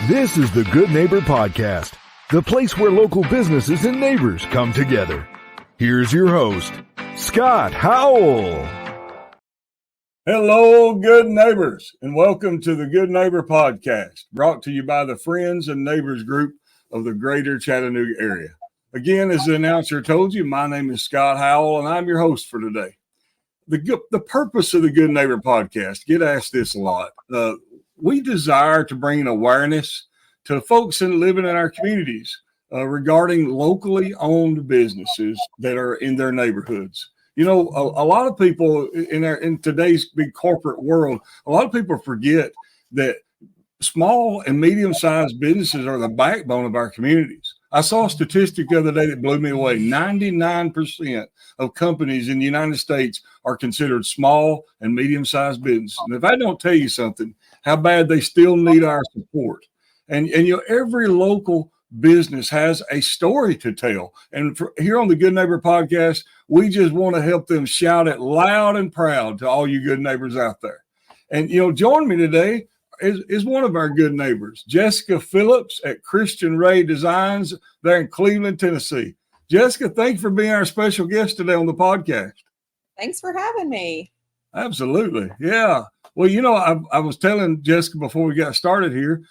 This is the Good Neighbor Podcast, the place where local businesses and neighbors come together. Here's your host, Scott Howell. Hello, good neighbors, and welcome to the Good Neighbor Podcast, brought to you by the Friends and Neighbors Group of the Greater Chattanooga area. Again, as the announcer told you, my name is Scott Howell, and I'm your host for today. The purpose of the Good Neighbor Podcast, get asked this a lot. We desire to bring awareness to folks living in our communities regarding locally owned businesses that are in their neighborhoods. You know, a lot of people in today's big corporate world, a lot of people forget that small and medium-sized businesses are the backbone of our communities. I saw a statistic the other day that blew me away. 99% of companies in the United States are considered small and medium-sized businesses. And if I don't tell you something, how bad they still need our support. And you know, every local business has a story to tell. And here on the Good Neighbor Podcast, we just want to help them shout it loud and proud to all you good neighbors out there. And, you know, join me today is one of our good neighbors, Jessica Phillips at Christian Ray Designs there in Cleveland, Tennessee. Jessica, thank you for being our special guest today on the podcast. Thanks for having me. Absolutely. Yeah. Well, you know, I was telling Jessica before we got started here,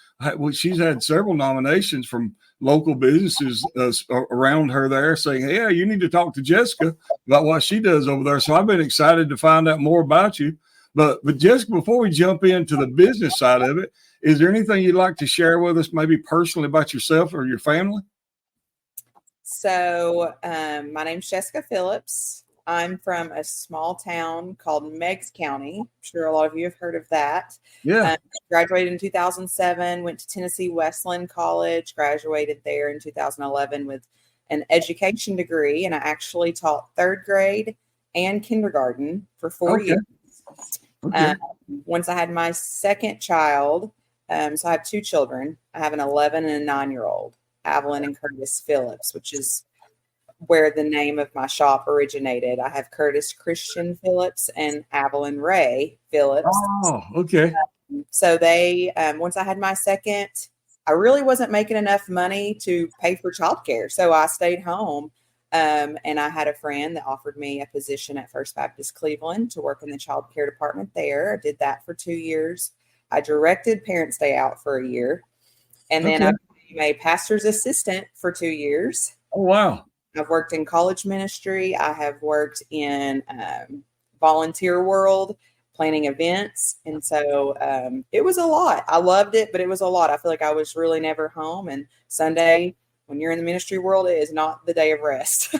she's had several nominations from local businesses around her there saying, hey, yeah, you need to talk to Jessica about what she does over there. So I've been excited to find out more about you. But Jessica, before we jump into the business side of it, is there anything you'd like to share with us, maybe personally about yourself or your family? So my name's Jessica Phillips. I'm from a small town called Meigs County. I'm sure a lot of you have heard of that. Yeah. Graduated in 2007, went to Tennessee Wesleyan College, graduated there in 2011 with an education degree, and I actually taught third grade and kindergarten for 4 years. Okay. Once I had my second child, so I have two children. I have an 11 and a 9-year-old, Evelyn and Curtis Phillips, which is where the name of my shop originated. I have Curtis Christian Phillips and Evelyn Ray Phillips. Oh, okay. So they, once I had my second, I really wasn't making enough money to pay for childcare. So I stayed home. And I had a friend that offered me a position at First Baptist Cleveland to work in the child care department there. I did that for 2 years. I directed Parents' Day out for a year. And then I became a pastor's assistant for 2 years. Oh, wow. I've worked in college ministry. I have worked in volunteer world, planning events. And so it was a lot. I loved it, but it was a lot. I feel like I was really never home. And Sunday, when you're in the ministry world, it is not the day of rest.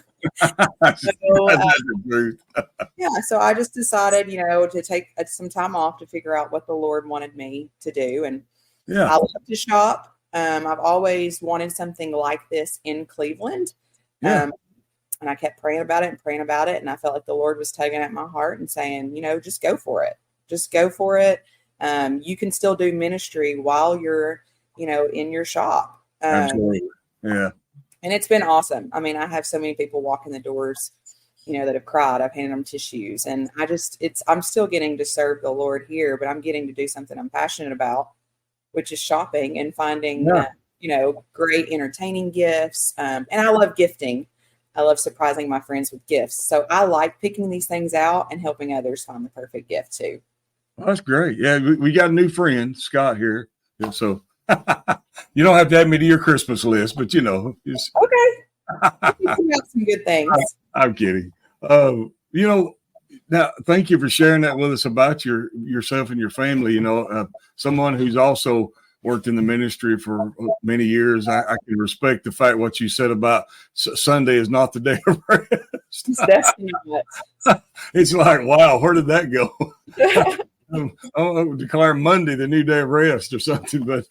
So I just decided, you know, to take some time off to figure out what the Lord wanted me to do. And I love to shop. I've always wanted something like this in Cleveland. And I kept praying about it. And I felt like the Lord was tugging at my heart and saying, you know, just go for it. Just go for it. You can still do ministry while you're, you know, in your shop. Absolutely. Yeah. And it's been awesome. I mean, I have so many people walk in the doors, you know, that have cried. I've handed them tissues, and I'm still getting to serve the Lord here, but I'm getting to do something I'm passionate about, which is shopping and finding, you know, great entertaining gifts. And I love gifting. I love surprising my friends with gifts. So I like picking these things out and helping others find the perfect gift too. Well, that's great. Yeah. We got a new friend, Scott, here. And so you don't have to add me to your Christmas list, but you know. Okay. You have some good things. I'm kidding. You know, now thank you for sharing that with us about yourself and your family. You know, someone who's also worked in the ministry for many years. I can respect the fact what you said about Sunday is not the day of rest. It's definitely not. It's like, wow, where did that go? I'll declare Monday the new day of rest or something. But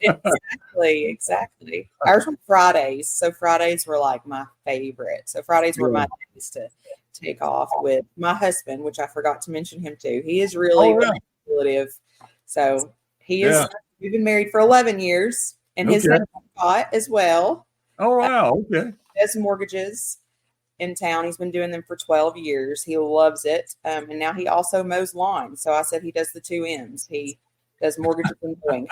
exactly. Ours were Fridays, so Fridays were like my favorite. So Fridays were my days to take off with my husband, which I forgot to mention him too. He is really manipulative. So he is. We've been married for 11 years, and his name is Scott as well. Oh wow! Okay. He does mortgages in town. He's been doing them for 12 years. He loves it. And now he also mows lawns. So I said he does the two M's. He does mortgages and mowing.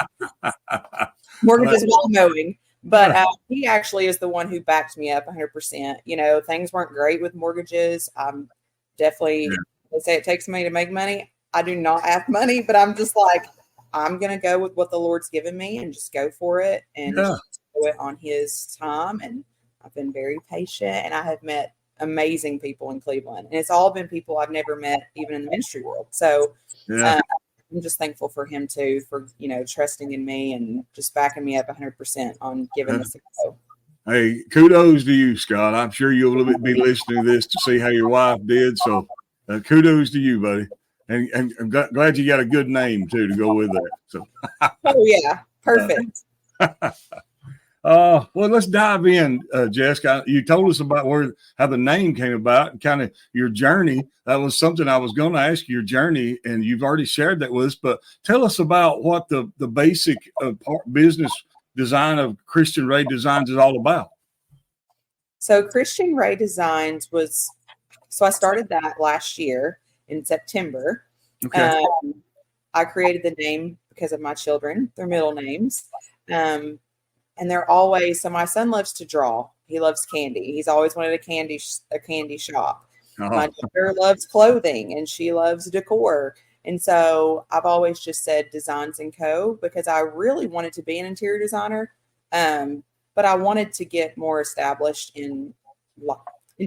Mortgages while mowing. But he actually is the one who backed me up 100%. You know, things weren't great with mortgages. I'm definitely, they say it takes money to make money. I do not have money, but I'm just like, I'm going to go with what the Lord's given me and just go for it and just do it on his time. And I've been very patient, and I have met amazing people in Cleveland. And it's all been people I've never met even in the ministry world. So I'm just thankful for him too, for, you know, trusting in me and just backing me up 100% on giving this a go. Hey, kudos to you, Scott. I'm sure you'll be listening to this to see how your wife did. So kudos to you, buddy. And I'm glad you got a good name too to go with that. So. Oh yeah, perfect. Well, let's dive in, Jessica. You told us about how the name came about and kind of your journey. That was something I was going to ask you, your journey, and you've already shared that with us. But tell us about what the basic business design of Christian Ray Designs is all about. So Christian Ray Designs I started that last year in September. Okay. I created the name because of my children, their middle names. And they're always, so my son loves to draw. He loves candy. He's always wanted a candy shop. My daughter loves clothing and she loves decor. And so I've always just said Designs & Co. because I really wanted to be an interior designer. But I wanted to get more established in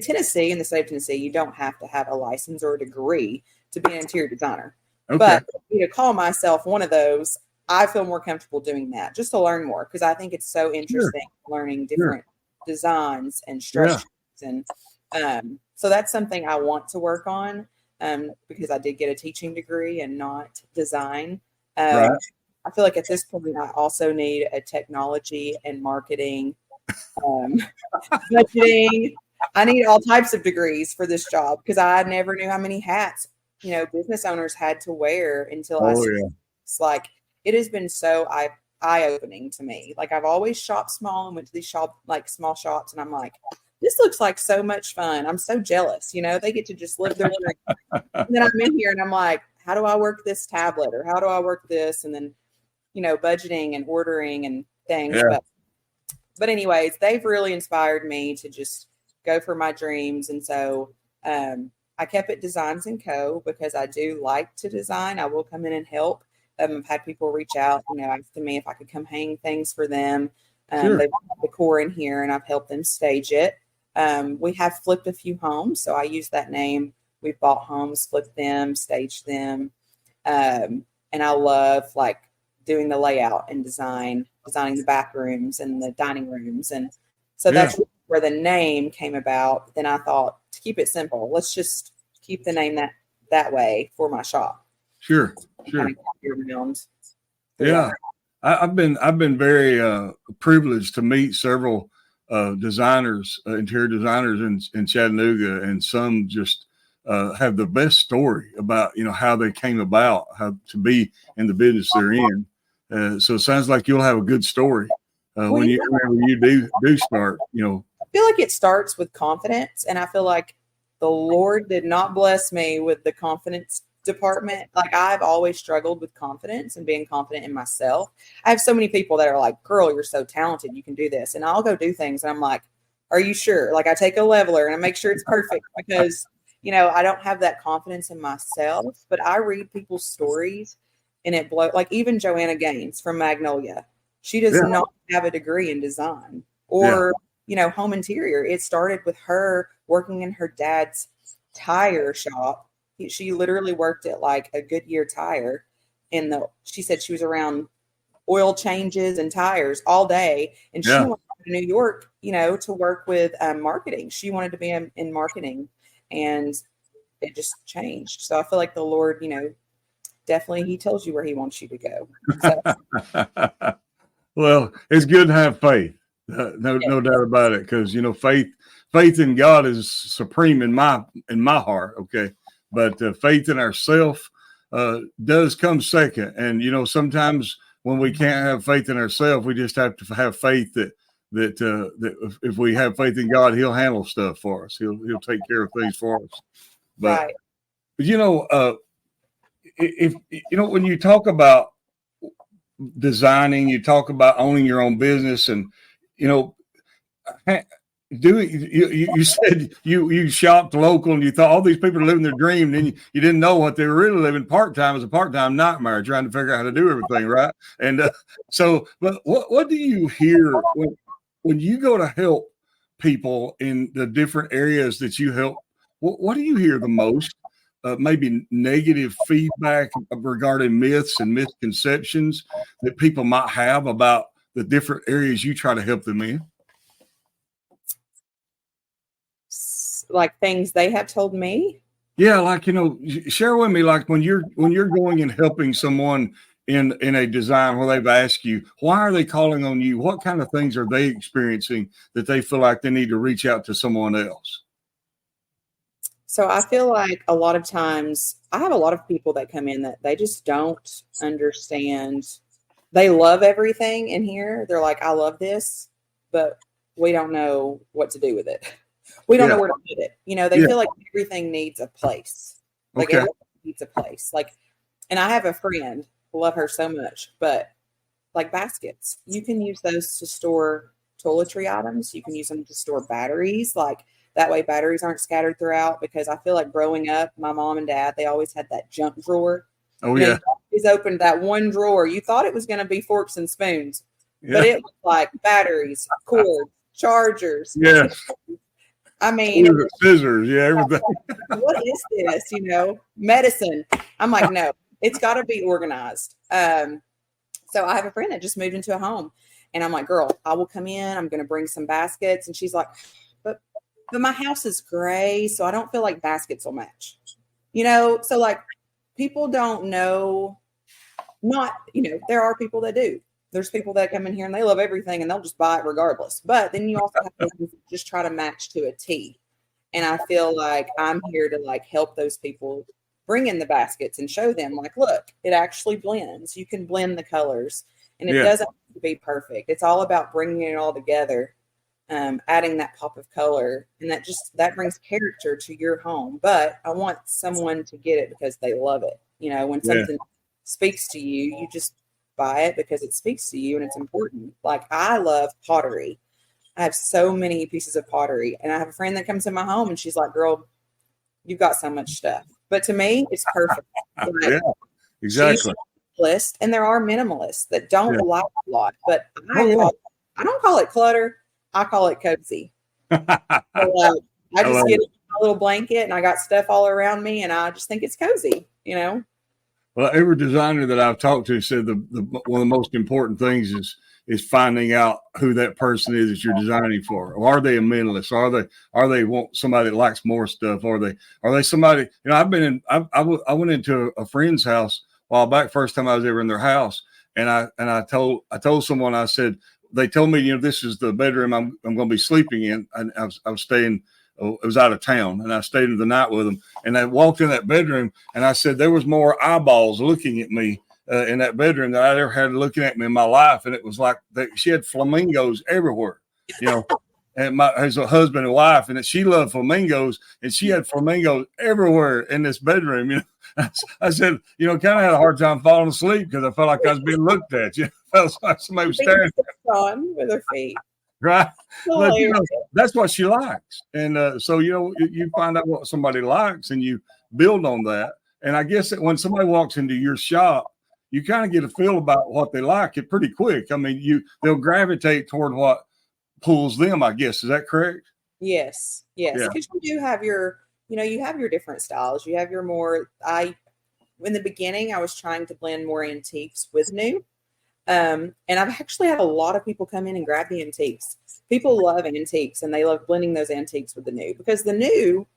Tennessee, in the state of Tennessee. You don't have to have a license or a degree to be an interior designer. Okay. But to call myself one of those, I feel more comfortable doing that just to learn more, because I think it's so interesting learning different designs and structures. And so that's something I want to work on because I did get a teaching degree and not design. I feel like at this point, I also need a technology and marketing, budgeting. I need all types of degrees for this job because I never knew how many hats, you know, business owners had to wear until it's like, it has been so eye-opening to me. Like, I've always shopped small and went to these small shops, and I'm like, this looks like so much fun. I'm so jealous. You know, they get to just live their dream. And then I'm in here and I'm like, how do I work this tablet, or how do I work this? And then, you know, budgeting and ordering and things. Yeah. But anyways, they've really inspired me to just go for my dreams. And so I kept it Designs & Co. because I do like to design. I will come in and help. I've had people reach out, you know, asking me if I could come hang things for them. They want decor in here, and I've helped them stage it. We have flipped a few homes, so I use that name. We've bought homes, flipped them, staged them. And I love like doing the layout and designing the bathrooms and the dining rooms. And so that's where the name came about. Then I thought, to keep it simple, let's just keep the name that way for my shop. Sure. Yeah. I've been very privileged to meet several designers, interior designers in Chattanooga, and some just have the best story about, you know, how they came about, how to be in the business they're in. So it sounds like you'll have a good story when you do start, you know. I feel like it starts with confidence, and I feel like the Lord did not bless me with the confidence department. Like, I've always struggled with confidence and being confident in myself. I have so many people that are like, girl, you're so talented, you can do this. And I'll go do things and I'm like, are you sure? Like, I take a leveler and I make sure it's perfect because, you know, I don't have that confidence in myself. But I read people's stories and it blows. Like, even Joanna Gaines from Magnolia, she does not have a degree in design or, you know, home interior. It started with her working in her dad's tire shop. She literally worked at like a Goodyear tire, and she said she was around oil changes and tires all day. And she went to New York, you know, to work with marketing. She wanted to be in marketing, and it just changed. So I feel like the Lord, you know, definitely he tells you where he wants you to go. So. Well, it's good to have faith. No doubt about it. Because, you know, faith in God is supreme in my heart. Okay. But faith in ourselves does come second. And, you know, sometimes when we can't have faith in ourselves, we just have to have faith that if we have faith in God, he'll handle stuff for us. He'll take care of things for us. But you know, if you know, when you talk about designing, you talk about owning your own business, and you know, you said you shopped local and you thought all these people are living their dream, and then you didn't know what they were really living. Part-time is a part-time nightmare, trying to figure out how to do everything right. And but what do you hear when you go to help people in the different areas that you help? What do you hear the most? Maybe negative feedback regarding myths and misconceptions that people might have about the different areas you try to help them in? Like things they have told me. Yeah, like, share with me, like when you're going and helping someone in a design where they've asked you, why are they calling on you? What kind of things are they experiencing that they feel like they need to reach out to someone else? So I feel like a lot of times I have a lot of people that come in that they just don't understand. They love everything in here. They're like, I love this, but we don't know what to do with it. We don't know where to put it. They feel like everything needs a place. Like everything needs a place. Like, and I have a friend, love her so much, but like baskets, you can use those to store toiletry items. You can use them to store batteries. Like that way batteries aren't scattered throughout, because I feel like growing up, my mom and dad, they always had that junk drawer. Oh, yeah. You opened that one drawer. You thought it was going to be forks and spoons, but it was like batteries, cords, chargers. Yeah. I mean, scissors, everything. What is this? Medicine. I'm like, no, it's got to be organized. So I have a friend that just moved into a home, and I'm like, girl, I will come in. I'm going to bring some baskets, and she's like, but my house is gray, so I don't feel like baskets will match. So like people don't know. There are people that do. There's people that come in here and they love everything and they'll just buy it regardless. But then you also have to just try to match to a T. And I feel like I'm here to like help those people bring in the baskets and show them like, look, it actually blends. You can blend the colors, and it doesn't have to be perfect. It's all about bringing it all together, adding that pop of color, and that brings character to your home. But I want someone to get it because they love it. When something speaks to you, you just buy it because it speaks to you and it's important. Like I love pottery. I have so many pieces of pottery, and I have a friend that comes in my home and she's like, girl, you've got so much stuff. But to me, it's perfect. Like, exactly. List, and there are minimalists that don't like a lot, but I don't call it clutter. I call it cozy. So, I just get a little blanket and I got stuff all around me, and I just think it's cozy, Well, every designer that I've talked to said one of the most important things is finding out who that person is that you're designing for. Or are they a minimalist? Are they want somebody that likes more stuff? Are they somebody? I went into a friend's house a while back, first time I was ever in their house, and I told someone, I said, they told me, this is the bedroom I'm going to be sleeping in, and I was staying. I was out of town, and I stayed in the night with them. And I walked in that bedroom, and I said there was more eyeballs looking at me in that bedroom that I ever had looking at me in my life. And it was like she had flamingos everywhere, and as a husband and wife, and she loved flamingos, and she had flamingos everywhere in this bedroom. I said, kind of had a hard time falling asleep because I felt like I was being looked at. I felt like somebody was staring on with her feet. Right. But, that's what she likes. And so, you find out what somebody likes and you build on that. And I guess that when somebody walks into your shop, you kind of get a feel about what they like it pretty quick. I mean, they'll gravitate toward what pulls them, I guess. Is that correct? Yes. Because you do have your, you have your different styles. You have your in the beginning, I was trying to blend more antiques with new. And I've actually had a lot of people come in and grab the antiques. People love antiques, and they love blending those antiques with the new, because the new,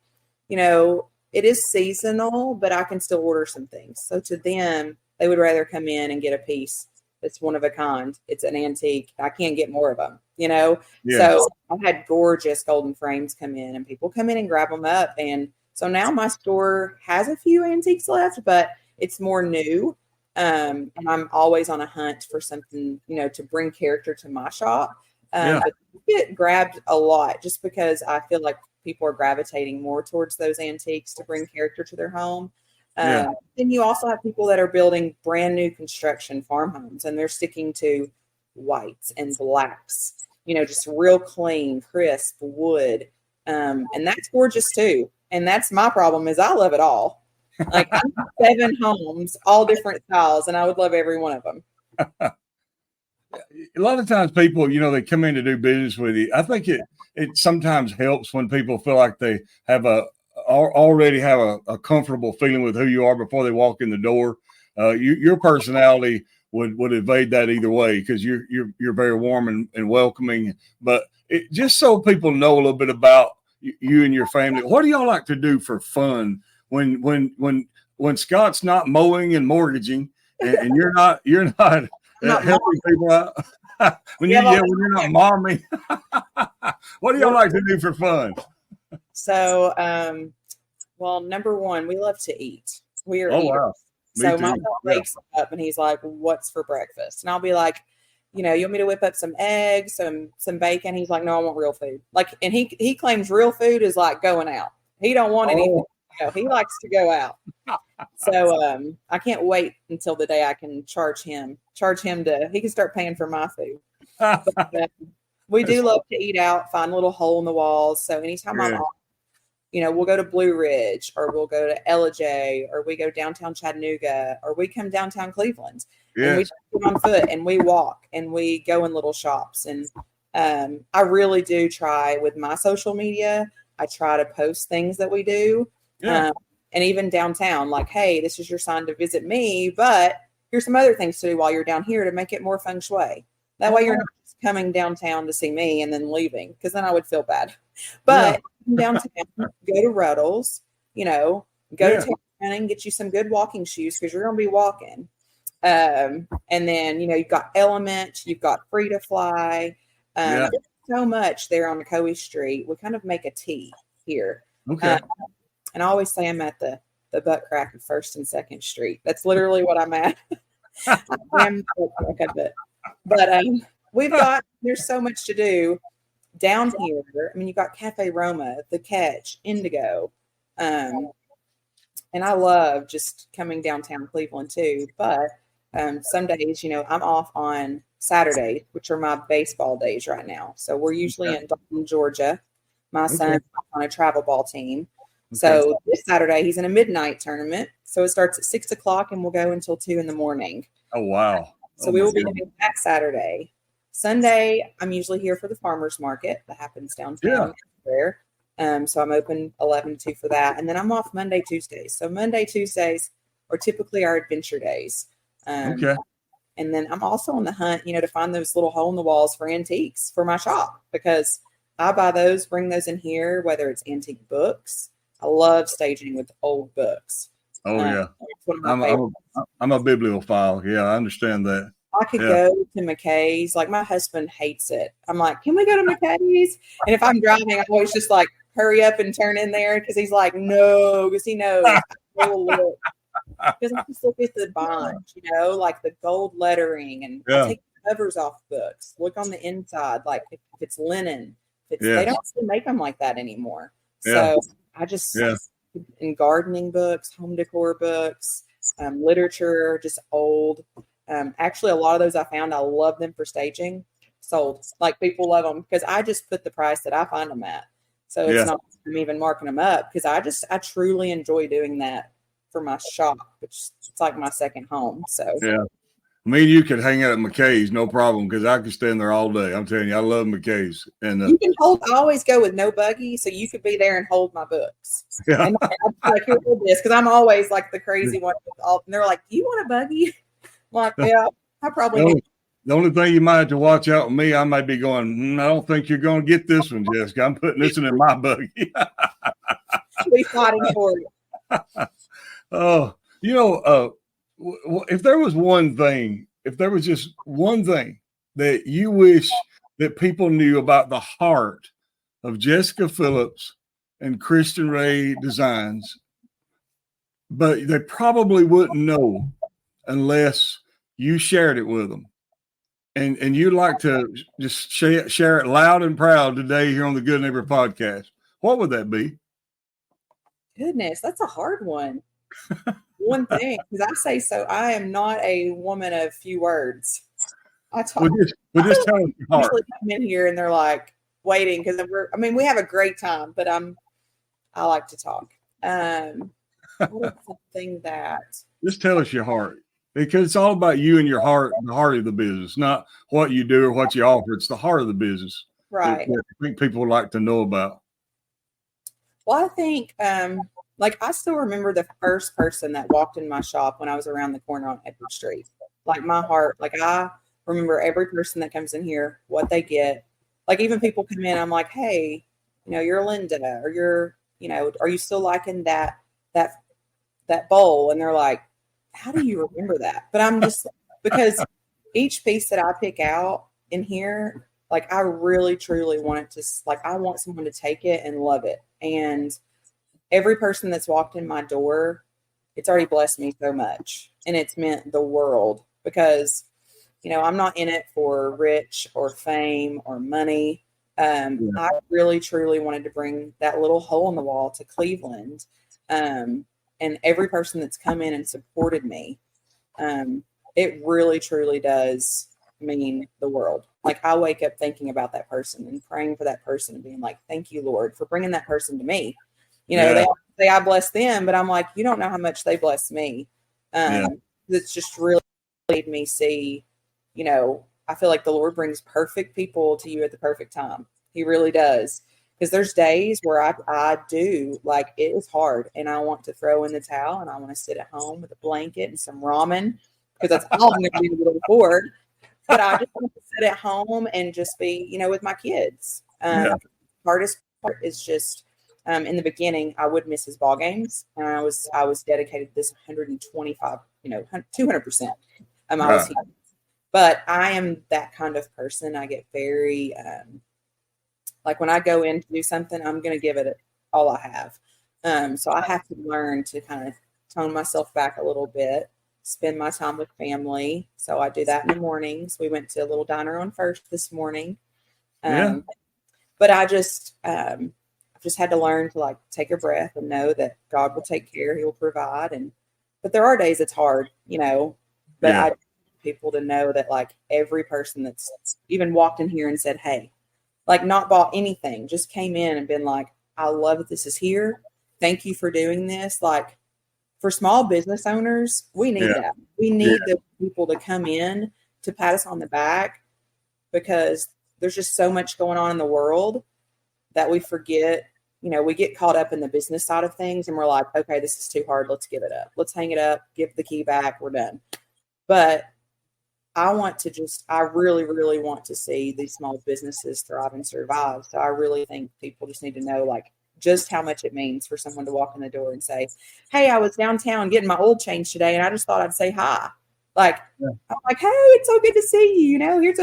it is seasonal, but I can still order some things. So to them, they would rather come in and get a piece that's one of a kind. It's an antique. I can't get more of them, So I've had gorgeous golden frames come in, and people come in and grab them up. And so now my store has a few antiques left, but it's more new. And I'm always on a hunt for something, to bring character to my shop. But I get grabbed a lot just because I feel like people are gravitating more towards those antiques to bring character to their home. Then you also have people that are building brand new construction farmhomes, and they're sticking to whites and blacks, just real clean, crisp wood. And that's gorgeous too. And that's my problem is I love it all. Like I have 7 homes, all different styles, and I would love every one of them. A lot of times people, they come in to do business with you. I think it sometimes helps when people feel like they have already have a comfortable feeling with who you are before they walk in the door. Your personality would evade that either way because you're very warm and welcoming. But just so people know a little bit about you and your family, what do y'all like to do for fun when Scott's not mowing and mortgaging and you're not helping people out? when you're not momming, what do y'all like to do for fun? So, well, number one, we love to eat. We are eaters. Wow. So my dad wakes up and he's like, "What's for breakfast?" And I'll be like, "You want me to whip up some eggs, some bacon?" He's like, "No, I want real food." Like, and he claims real food is like going out. He don't want anything. He likes to go out. So I can't wait until the day I can charge him he can start paying for my food. But, we do love to eat out, find a little hole in the walls. So anytime I'm off, we'll go to Blue Ridge or we'll go to Ellijay or we go downtown Chattanooga or we come downtown Cleveland and we go on foot and we walk and we go in little shops. And I really do try with my social media. I try to post things that we do. Yeah. And even downtown, like, hey, this is your sign to visit me, but here's some other things to do while you're down here to make it more feng shui. That way you're not just coming downtown to see me and then leaving, because then I would feel bad. But downtown, go to Ruddles, go to town and get you some good walking shoes because you're going to be walking. And then, you've got Element, you've got Free to Fly. There's so much there on Coe Street. We kind of make a T here. Okay. And I always say I'm at the butt crack of 1st and 2nd Street. That's literally what I'm at. But there's so much to do down here. I mean, you've got Cafe Roma, The Catch, Indigo. And I love just coming downtown Cleveland too. But some days, I'm off on Saturdays, which are my baseball days right now. So we're usually in Dalton, Georgia. My son's on a travel ball team. So this Saturday, he's in a midnight tournament. So it starts at 6:00 and we'll go until 2 a.m. Oh, wow. So we will be doing that Saturday. Sunday, I'm usually here for the farmer's market that happens downtown. So I'm open 11 to 2 for that. And then I'm off Monday, Tuesdays. So Monday, Tuesdays are typically our adventure days. And then I'm also on the hunt, to find those little hole in the walls for antiques for my shop, because I buy those, bring those in here, whether it's antique books. I love staging with old books. Oh, yeah. I'm a bibliophile. Yeah, I understand that. I could go to McKay's. Like, my husband hates it. I'm like, can we go to McKay's? And if I'm driving, I always just like hurry up and turn in there because he's like, no, because he knows. Because I just look at the bond, like the gold lettering, and I take the covers off books. Look on the inside, like if it's linen. They don't still make them like that anymore. So I just in gardening books, home decor books, literature, just old. Actually, a lot of those I found, I love them for staging. Sold. Like, people love them because I just put the price that I find them at. So it's not I'm even marking them up, because I truly enjoy doing that for my shop, which it's like my second home. So me and you could hang out at McKay's, no problem, because I could stand there all day. I'm telling you, I love McKay's. And you can hold. I always go with no buggy, so you could be there and hold my books. Yeah. And I'm like, here, hold this, because I'm always like the crazy one. And they're like, "Do you want a buggy?" I'm like, yeah, I probably do. The only thing you might have to watch out with me, I might be going, I don't think you're going to get this one, Jessica. I'm putting this one in my buggy. We fighting for it. Oh, if there was just one thing that you wish that people knew about the heart of Jessica Phillips and Christian Ray Designs, but they probably wouldn't know unless you shared it with them. And you'd like to just share it loud and proud today here on the Good Neighbor Podcast, what would that be? Goodness, that's a hard one. one thing, because I am not a woman of few words. I talk. Well, just tell us your heart. Usually come in here and they're like waiting because we have a great time, but I like to talk. What is something that Just tell us your heart, because it's all about you and your heart, the heart of the business, not what you do or what you offer. It's the heart of the business, right? that I think people would like to know about. Well, I think like I still remember the first person that walked in my shop when I was around the corner on Edward Street. Like my heart, like I remember every person that comes in here, what they get. Like even people come in, I'm like, hey, you're Linda, or are you still liking that bowl? And they're like, how do you remember that? But I'm just because each piece that I pick out in here, like I really truly want it to, like I want someone to take it and love it. And every person that's walked in my door, it's already blessed me so much, and it's meant the world because I'm not in it for rich or fame or money. I really truly wanted to bring that little hole in the wall to Cleveland. And every person that's come in and supported me, it really truly does mean the world. Like I wake up thinking about that person and praying for that person and being like, thank you, Lord, for bringing that person to me. They say I bless them, but I'm like, you don't know how much they bless me. It's just really made me see, I feel like the Lord brings perfect people to you at the perfect time. He really does. Because there's days where I do, like, it is hard and I want to throw in the towel and I want to sit at home with a blanket and some ramen because that's all I'm going to be able to afford. But I just want to sit at home and just be, with my kids. Hardest part is just in the beginning, I would miss his ball games. And I was dedicated to this 125, 200%. I was here. But I am that kind of person. I get very like when I go in to do something, I'm going to give it all I have. So I have to learn to kind of tone myself back a little bit, spend my time with family. So I do that in the mornings. We went to a little diner on First this morning. But I've just had to learn to like take a breath and know that God will take care. He will provide. But there are days it's hard, but I want people to know that like every person that's even walked in here and said, hey, like not bought anything, just came in and been like, I love that this is here. Thank you for doing this. Like for small business owners, we need that. We need the people to come in to pat us on the back because there's just so much going on in the world that we forget. We get caught up in the business side of things and we're like, okay, this is too hard. Let's give it up. Let's hang it up, give the key back. We're done. But I really, really want to see these small businesses thrive and survive. So I really think people just need to know like just how much it means for someone to walk in the door and say, hey, I was downtown getting my oil changed today and I just thought I'd say hi. Like, I'm like, hey, it's so good to see you. Here's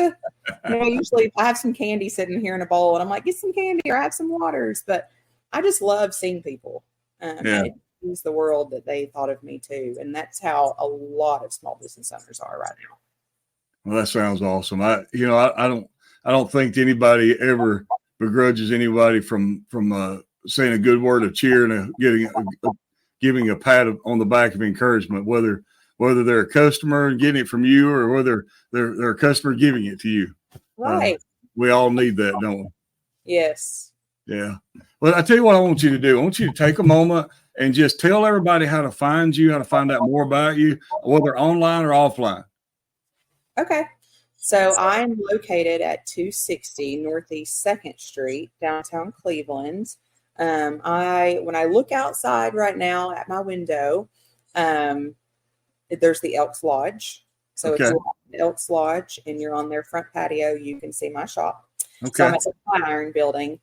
usually I have some candy sitting here in a bowl and I'm like, get some candy or have some waters. But I just love seeing people. It means the world that they thought of me too. And that's how a lot of small business owners are right now. Well, that sounds awesome. I don't think anybody ever begrudges anybody from saying a good word of cheer and giving a pat on the back of encouragement, whether they're a customer and getting it from you or whether they're a customer giving it to you. Right. We all need that, don't we? Yes. Yeah. Well, I tell you what I want you to do. I want you to take a moment and just tell everybody how to find you, how to find out more about you, whether online or offline. Okay. So I'm located at 260 Northeast 2nd Street, downtown Cleveland. When I look outside right now at my window, there's the Elks Lodge. So it's the Elks Lodge, and you're on their front patio. You can see my shop. Okay. So I'm at the Iron Building.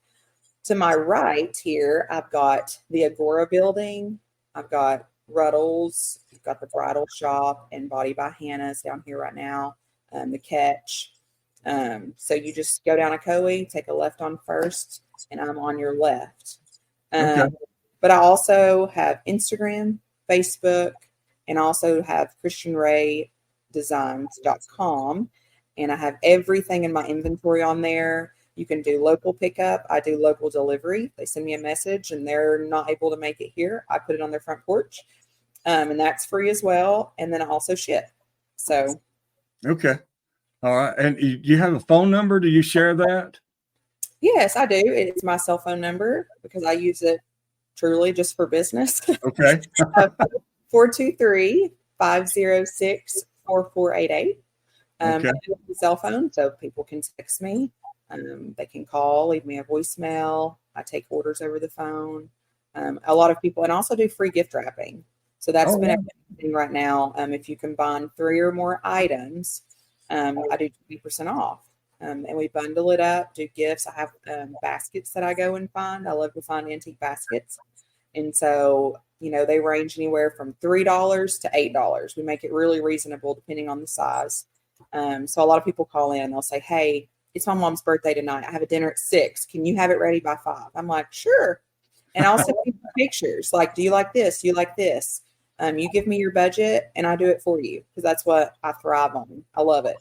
To my right here, I've got the Agora Building. I've got Ruddles. You've got the Bridal Shop and Body by Hannah's down here right now. The Catch. So you just go down Ocoee, take a left on First, and I'm on your left. But I also have Instagram, Facebook, and also have ChristianRayDesigns.com. And I have everything in my inventory on there. You can do local pickup. I do local delivery. They send me a message and they're not able to make it here. I put it on their front porch. and that's free as well. And then I also ship. So. Okay. All right. And you have a phone number? Do you share that? Yes, I do. It's my cell phone number because I use it truly just for business. Okay. 423-506-4488. Okay. Cell phone, so people can text me. They can call, leave me a voicemail. I take orders over the phone. A lot of people, and also do free gift wrapping. So that's been a thing right now. If you combine 3 or more items, I do 20% off. And we bundle it up, do gifts. I have baskets that I go and find. I love to find antique baskets. And so, they range anywhere from $3 to $8. We make it really reasonable depending on the size. So a lot of people call in. They'll say, hey, it's my mom's birthday tonight. I have a dinner at 6. Can you have it ready by 5? I'm like, sure. And I'll send people pictures. Like, do you like this? Do you like this? You give me your budget and I do it for you because that's what I thrive on. I love it.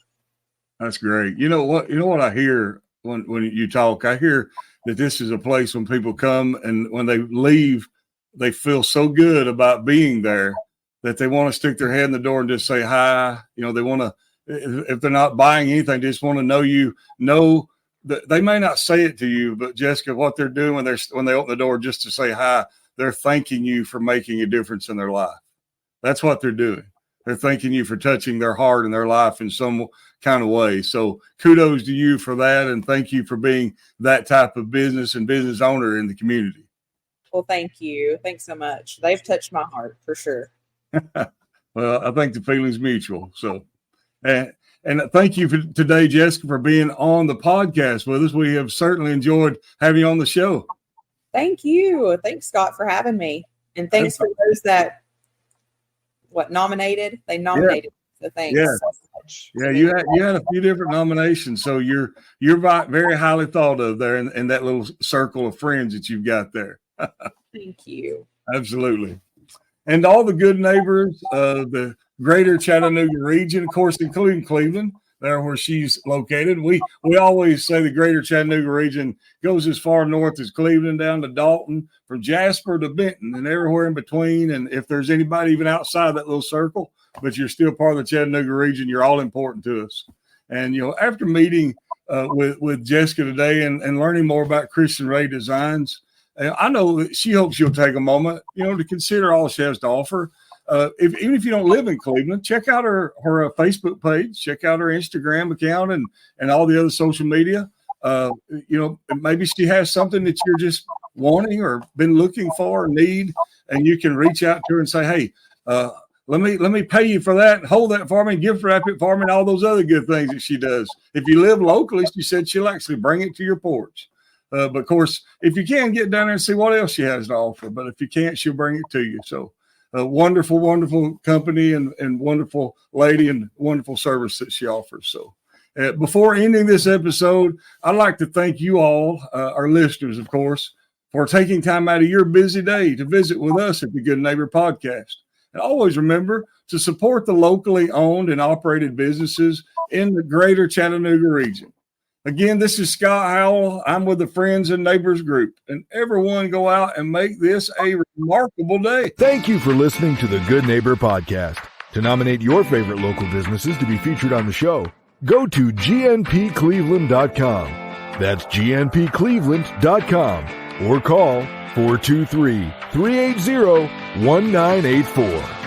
That's great. You know what I hear when you talk? I hear that this is a place when people come and when they leave, they feel so good about being there that they want to stick their head in the door and just say hi. They want to, if they're not buying anything, they just want to know that they may not say it to you, but Jessica, what they're doing when they open the door just to say hi, they're thanking you for making a difference in their life. That's what they're doing. They're thanking you for touching their heart and their life in some kind of way. So kudos to you for that. And thank you for being that type of business and business owner in the community. Well, thank you. Thanks so much. They've touched my heart for sure. Well, I think the feeling's mutual. So, and thank you for today, Jessica, for being on the podcast with us. We have certainly enjoyed having you on the show. Thank you. Thanks, Scott, for having me. And thanks for those that nominated. They nominated. So thanks so much. Yeah, you had a few different nominations. So you're very highly thought of there in that little circle of friends that you've got there. Thank you. Absolutely. And all the good neighbors of the greater Chattanooga region, of course, including Cleveland, there where she's located. We always say the greater Chattanooga region goes as far north as Cleveland down to Dalton, from Jasper to Benton, and everywhere in between. And if there's anybody even outside that little circle, but you're still part of the Chattanooga region, you're all important to us. And, after meeting with Jessica today and learning more about Christian Ray Designs, I know that she hopes you'll take a moment, to consider all she has to offer. Even if you don't live in Cleveland, check out her Facebook page, check out her Instagram account and all the other social media. Maybe she has something that you're just wanting or been looking for or need, and you can reach out to her and say, hey, let me pay you for that, hold that for me, and gift wrap it for me, and all those other good things that she does. If you live locally, she said she'll actually bring it to your porch. But of course, if you can, get down there and see what else she has to offer. But if you can't, she'll bring it to you. So a wonderful, wonderful company and wonderful lady and wonderful service that she offers. So before ending this episode, I'd like to thank you all, our listeners, of course, for taking time out of your busy day to visit with us at the Good Neighbor Podcast. And always remember to support the locally owned and operated businesses in the greater Chattanooga region. Again, this is Scott Howell. I'm with the Friends and Neighbors Group. And everyone go out and make this a remarkable day. Thank you for listening to the Good Neighbor Podcast. To nominate your favorite local businesses to be featured on the show, go to gnpcleveland.com. That's gnpcleveland.com or call 423-380-1984.